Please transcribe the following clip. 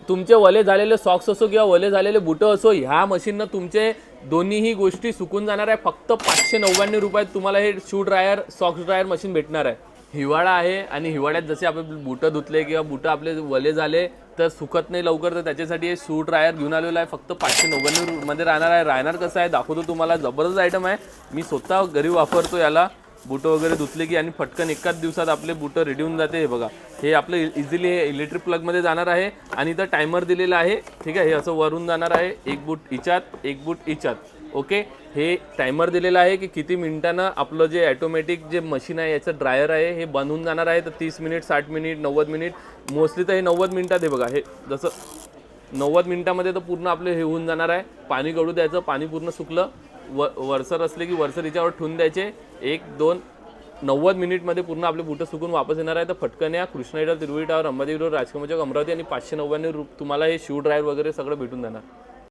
तुमचे वले झालेले सॉक्स असो किंवा वले झालेले बुटं असो, ह्या मशीननं तुमचे दोन्हीही गोष्टी सुकून जाणार आहे. फक्त 599 रुपयात तुम्हाला हे shoe dryer socks dryer machine भेटणार आहे. हिवाळा आहे आणि हिवाळ्यात जसे आपण बुटं धुतले किंवा बुटं आपले वले झाले तर सुकत नाही लवकर, तर त्याच्यासाठी हे शू ड्रायर घेऊन आलेला आहे. फक्त 599 मध्ये राहणार आहे. राहणार कसं आहे दाखवतो तुम्हाला. जबरदस्त आयटम आहे. मी स्वतः घरी वापरतो याला. बुटं वगैरे धुतले की आणि फटकन एकाच दिवसात आपले बुटं रेडी होऊन जाते. हे बघा, हे आपलं इझिली हे इलेक्ट्रिक प्लगमध्ये जाणार आहे आणि इथं टायमर दिलेला आहे. ठीक आहे, हे असं वरून जाणार आहे. एक बूट इचात एक बूट इचात. ओके, हे टायमर दिलेला आहे की किती मिनिटानं आपलं जे ॲटोमॅटिक जे मशीन आहे याचं ड्रायर आहे हे बंद होऊन जाणार आहे. तर 30 मिनिट 60 मिनिट 90 मिनिट मोस्टली तर हे 90 मिनिटात. हे बघा, हे जसं 90 मिनिटामध्ये तर पूर्ण आपलं हे होऊन जाणार आहे. पाणी गळू द्यायचं. पाणी पूर्ण सुकलं वरसर असले की वरसर याच्यावर ठेवून द्यायचे. 1 2 90 मिनिटमध्ये पूर्ण आपले बुटं सुकून वापस येणार आहे. तर फटकन या कृष्णा तिरुवडी टावर अंबादेवी रोड राजकमल चौक अमरावती आणि 599 तुम्हाला हे शू ड्रायर वगैरे सगळं भेटून जाणार.